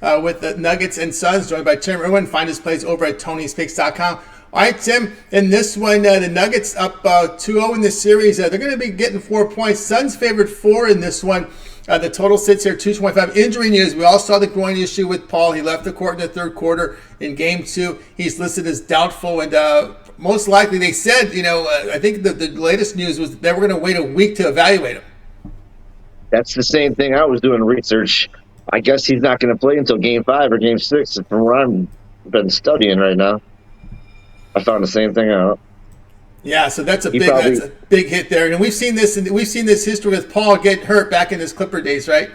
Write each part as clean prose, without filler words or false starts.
with the Nuggets and Suns, joined by Tim Irwin. Find his plays over at Tony'sPicks.com. All right, Tim, in this one, the Nuggets up 2-0 in this series. They're going to be getting 4 points. Suns favored 4 in this one. The total sits here 225. Injury news. We all saw the groin issue with Paul. He left the court in the third quarter in Game 2. He's listed as doubtful, and most likely they said, I think the latest news was they were going to wait a week to evaluate him. That's the same thing I was doing research. I guess he's not going to play until Game 5 or Game 6 from what I've been studying right now. I found the same thing out. Yeah, so that's a big hit there, and we've seen this history with Paul get hurt back in his Clipper days, right?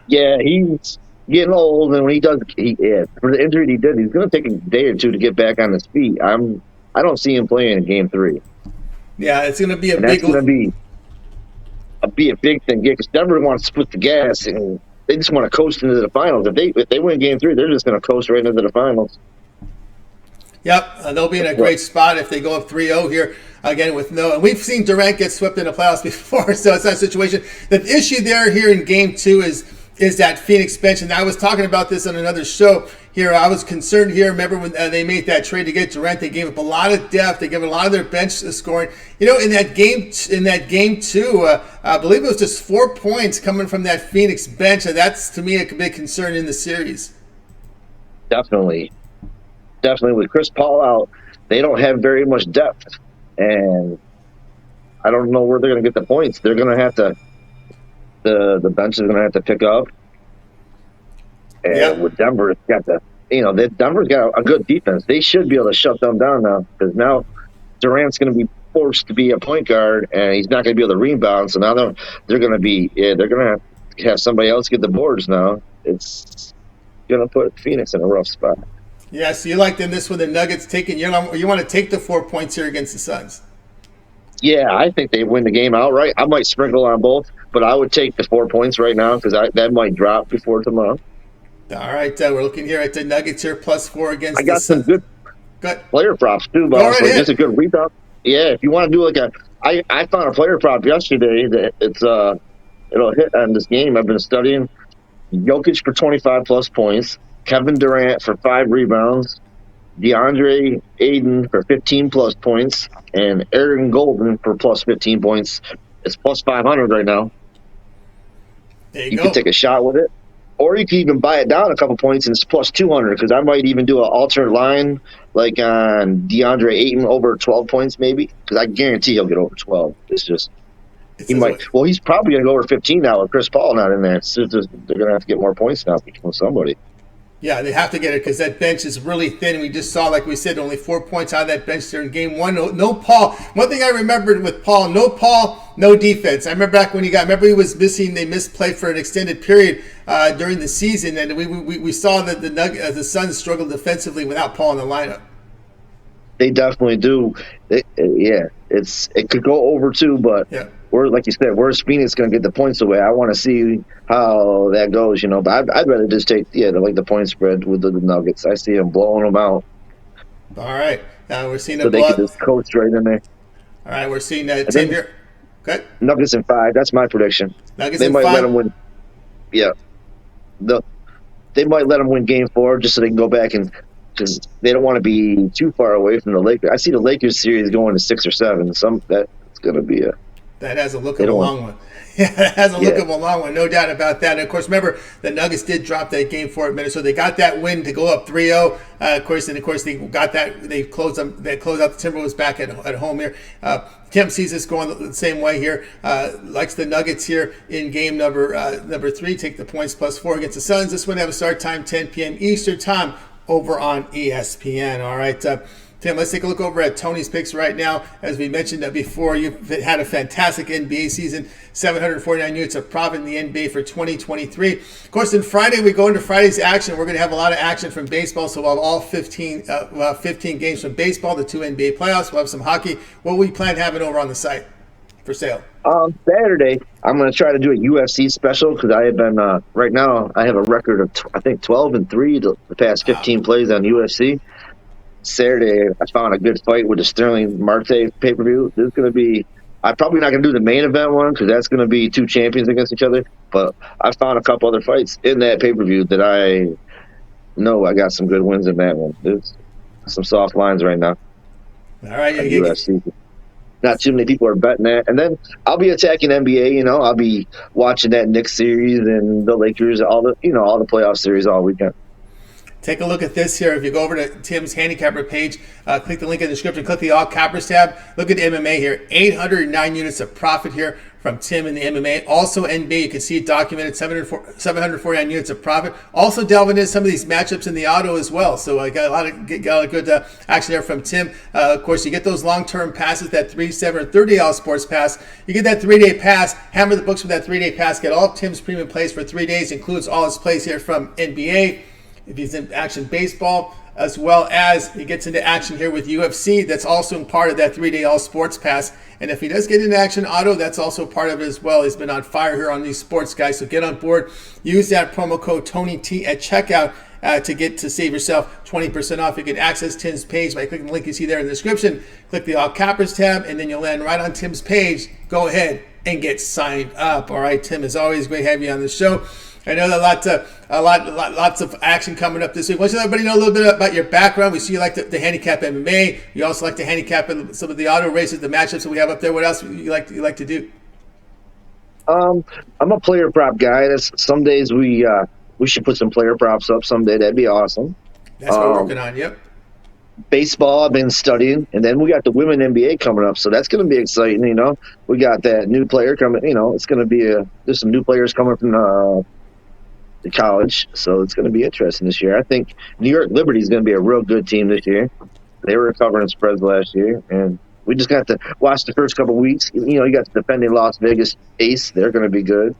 Yeah, he's getting old, and when he does, for the injury he did, he's going to take a day or two to get back on his feet. I don't see him playing in Game 3. Yeah, it's going to be that's going to be a big thing. Yeah, because Denver wants to split the gas, and they just want to coast into the finals. If they win Game 3, they're just going to coast right into the finals. Yep, they'll be in a great spot if they go up 3-0 here again with no. And we've seen Durant get swept in the playoffs before, so it's not a situation. The issue there here in Game 2 is that Phoenix bench, and I was talking about this on another show here. I was concerned here. Remember when they made that trade to get Durant? They gave up a lot of depth. They gave a lot of their bench scoring. In that game 2, I believe it was just 4 points coming from that Phoenix bench, and that's to me a big concern in the series. Definitely with Chris Paul out, they don't have very much depth, and I don't know where they're going to get the points. They're going to have to the bench is going to have to pick up. And with Denver, it's got Denver's got a good defense. They should be able to shut them down now, because now Durant's going to be forced to be a point guard, and he's not going to be able to rebound. So now they're going to have somebody else get the boards now. It's going to put Phoenix in a rough spot. Yeah, so you like in this one, the Nuggets taking, you want to take the 4 points here against the Suns. Yeah, I think they win the game outright. I might sprinkle on both, but I would take the 4 points right now, because that might drop before tomorrow. All right, we're looking here at the Nuggets here, +4 against the Suns. I got some good player props too, but just a good rebound. Yeah, if you want to do I found a player prop yesterday that it'll hit on this game I've been studying. Jokic for 25+ points. Kevin Durant for 5 rebounds, DeAndre Ayton for 15+ points, and Aaron Golden for +15 points. It's +500 right now. There you go. Can take a shot with it, or you can even buy it down a couple points and it's +200, because I might even do an alternate line like on DeAndre Ayton over 12 points maybe, because I guarantee he'll get over 12. He's probably going to go over 15 now with Chris Paul not in there. They're going to have to get more points now from somebody. Yeah, they have to get it, because that bench is really thin. We just saw, like we said, only 4 points out of that bench there in Game 1. No Paul. One thing I remembered with Paul, no defense. I remember back when he he was missing. They missed play for an extended period during the season, and we saw that the Suns struggled defensively without Paul in the lineup. They definitely do. It could go over too, but like you said, where's Phoenix going to get the points away? I want to see how that goes, But I'd rather just take the point spread with the Nuggets. I see them blowing them out. All right, now we're seeing so they can just coast right in there. All right, we're seeing that team here. Okay. Nuggets in 5. That's my prediction. They might 5. let them win. Yeah, they might let them win Game 4 just so they can go back and. Because they don't want to be too far away from the Lakers. I see the Lakers series going to 6 or 7. That's going to be that has a look of a long one. Yeah, it has a look of a long one, no doubt about that. And of course, remember the Nuggets did drop that Game 4 at Minnesota. They got that win to go up 3-0. Of course, they got that. They closed out the Timberwolves back at home here. Tim sees this going the same way here. Likes the Nuggets here in game number 3. Take the points +4 against the Suns. This one have a start time 10 p.m. Eastern time over on ESPN. All right, Tim, let's take a look over at Tony's Picks right now. As we mentioned before, you've had a fantastic NBA season, 749 units of profit in the NBA for 2023. Of course, on Friday, we go into Friday's action. We're going to have a lot of action from baseball, so we'll have all 15 games from baseball, the 2 NBA playoffs. We'll have some hockey. What we plan having over on the site for sale? Saturday, I'm going to try to do a UFC special, because I have been, right now, I have a record of, I think, 12-3 the past 15 plays on UFC. Saturday, I found a good fight with the Sterling Marte pay-per-view. This is going to be, I'm probably not going to do the main event one because that's going to be two champions against each other. But I found a couple other fights in that pay-per-view that I know I got some good wins in that one. There's some soft lines right now. All right, UFC. Not too many people are betting that. And then I'll be attacking NBA. You know, I'll be watching that Knicks series and the Lakers, all the playoff series all weekend. Take a look at this here. If you go over to Tim's handicapper page, click the link in the description, click the All Cappers tab. Look at the MMA here. 809 units of profit here from Tim in the MMA. Also NBA, you can see it documented, 749 units of profit. Also delving into some of these matchups in the auto as well. So I got a lot of good action there from Tim. Of course, you get those long-term passes, that 3, 7, or 30 All Sports pass. You get that 3-day pass. Hammer the books with that 3-day pass. Get all of Tim's premium plays for 3 days. Includes all his plays here from NBA. If he's in action baseball, as well as he gets into action here with UFC, that's also part of that 3-day All Sports Pass. And if he does get into action auto, that's also part of it as well. He's been on fire here on these sports guys. So get on board. Use that promo code TonyT at checkout to save yourself 20% off. You can access Tim's page by clicking the link you see there in the description. Click the All Cappers tab, and then you'll land right on Tim's page. Go ahead and get signed up. All right, Tim, it's always great to have you on the show. I know that lots of action coming up this week. Let's let everybody know a little bit about your background. We see you like to handicap MMA. You also like to handicap some of the auto races, the matchups that we have up there. What else you like to do? I'm a player prop guy. Some days we should put some player props up someday. That'd be awesome. That's what we're working on. Yep. Baseball, I've been studying, and then we got the women NBA coming up, so that's going to be exciting. You know, we got that new player coming. You know, it's going to be there's some new players coming from the college, so it's going to be interesting this year. I think New York Liberty is going to be a real good team this year. They were covering spreads last year, and we just got to watch the first couple of weeks. You know, you got the defending Las Vegas Ace. They're going to be good.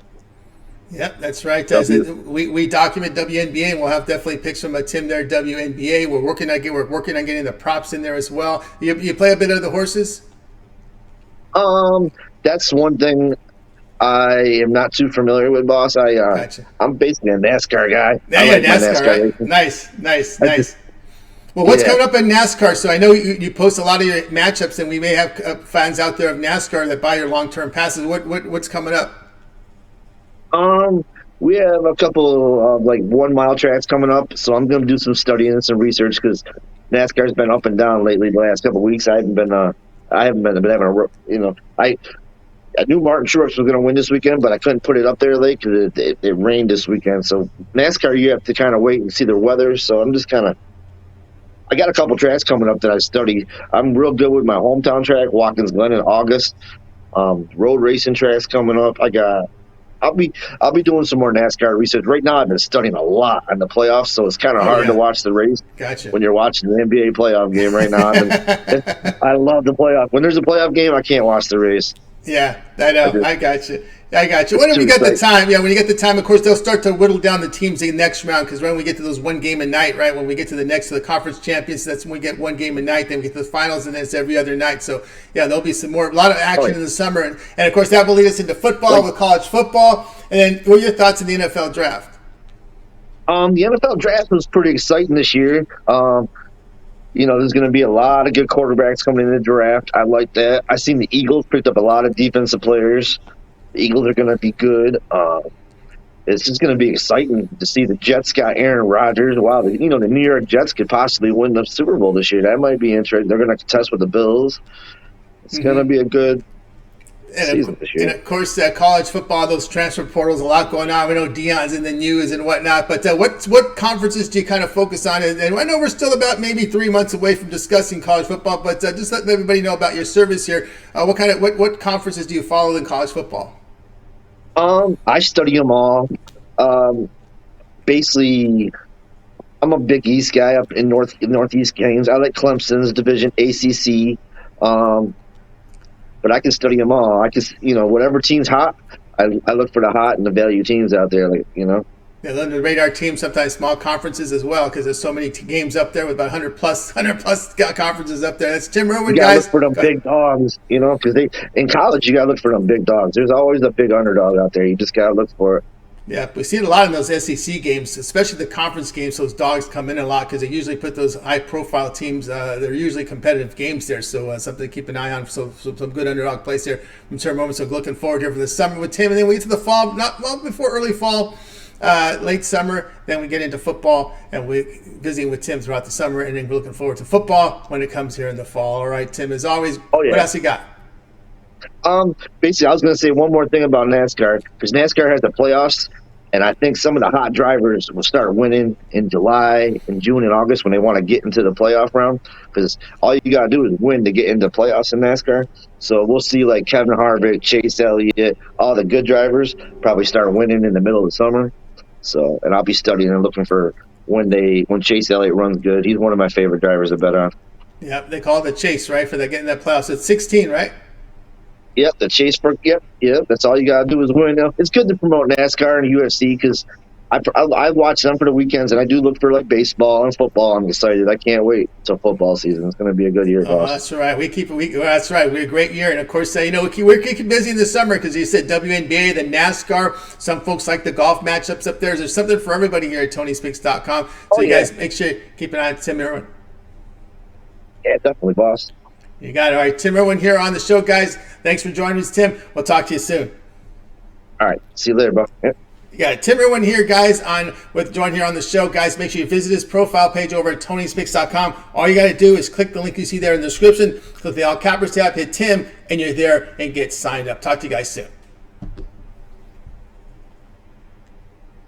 Yep, that's right. We document WNBA, and we'll have definitely picks from Tim there. WNBA. We're working on getting the props in there as well. You play a bit of the horses. That's one thing I am not too familiar with, boss. Gotcha. I'm basically a NASCAR guy. Yeah, NASCAR, right? Nice. Well, what's coming up in NASCAR? So I know you post a lot of your matchups, and we may have fans out there of NASCAR that buy your long-term passes. What's coming up? We have a couple of 1 mile tracks coming up, so I'm going to do some studying and some research because NASCAR's been up and down lately. The last couple of weeks, I haven't been having I knew Martin Truex was going to win this weekend, but I couldn't put it up there late because it rained this weekend. So NASCAR, you have to kind of wait and see the weather. So I'm just I got a couple tracks coming up that I study. I'm real good with my hometown track, Watkins Glen in August. Road racing tracks coming up. I'll be doing some more NASCAR research. Right now, I've been studying a lot on the playoffs, so it's kind of hard to watch the race. Gotcha. When you're watching the NBA playoff game right now. I love the playoff. When there's a playoff game, I can't watch the race. Yeah, I know. I got you. Whenever you get the time, when you get the time, of course, they'll start to whittle down the teams in the next round because when we get to those one game a night, right? When we get to the conference champions, that's when we get one game a night. Then we get to the finals, and then it's every other night. So, yeah, there'll be a lot of action in the summer. And, of course, that will lead us into football with college football. And then what are your thoughts on the NFL draft? The NFL draft was pretty exciting this year. There's going to be a lot of good quarterbacks coming in the draft. I like that. I seen the Eagles picked up a lot of defensive players. The Eagles are going to be good. It's just going to be exciting to see the Jets got Aaron Rodgers. Wow, the New York Jets could possibly win the Super Bowl this year. That might be interesting. They're going to contest with the Bills. It's going to be a good season this year. And, of course, college football, those transfer portals, a lot going on. We know Deion's in the news and whatnot. But what conferences do you kind of focus on? And I know we're still about maybe 3 months away from discussing college football, but just let everybody know about your service here. What conferences do you follow in college football? I study them all. Basically, I'm a Big East guy up in Northeast games. I like Clemson's division, ACC. But I can study them all. I can, whatever team's hot, I look for the hot and the value teams out there. Yeah, under the radar teams, sometimes small conferences as well, because there's so many games up there with about 100 plus conferences up there. That's Tim Irwin, guys. You gotta look for them big dogs, because in college you gotta look for them big dogs. There's always a big underdog out there. You just gotta look for it. Yeah, we see it a lot in those SEC games, especially the conference games. Those dogs come in a lot because they usually put those high-profile teams. They're usually competitive games there, so something to keep an eye on. So some good underdog plays there from certain moments. So looking forward here for the summer with Tim, and then we get to the fall, not well before early fall, late summer. Then we get into football, and we're visiting with Tim throughout the summer, and then we're looking forward to football when it comes here in the fall. All right, Tim, as always, what else you got? Basically, I was going to say one more thing about NASCAR because NASCAR has the playoffs, and I think some of the hot drivers will start winning in July, in June, and August when they want to get into the playoff round. Because all you got to do is win to get into playoffs in NASCAR. So we'll see like Kevin Harvick, Chase Elliott, all the good drivers probably start winning in the middle of the summer. So, and I'll be studying and looking for when Chase Elliott runs good. He's one of my favorite drivers to bet on. Yeah, they call it the chase, right, for getting that playoffs. It's 16, right? Yep, the chase for that's all you gotta do is win. It's good to promote NASCAR and UFC because I watch them for the weekends, and I do look for like baseball and football. I'm excited. I can't wait till football season. It's going to be a good year. Oh, that's right. That's right. We're a great year, and of course, we're keeping busy in the summer because you said WNBA, the NASCAR. Some folks like the golf matchups up there. There's something for everybody here at TonySpeaks.com. So you guys make sure you keep an eye on Tim Irwin. Yeah, definitely, boss. You got it. All right, Tim Irwin here on the show, guys. Thanks for joining us, Tim. We'll talk to you soon. All right. See you later, bro. Yep. Yeah, Tim Irwin here, guys, join here on the show. Guys, make sure you visit his profile page over at TonySpeaks.com. All you got to do is click the link you see there in the description, click the All Cappers tab, hit Tim, and you're there and get signed up. Talk to you guys soon.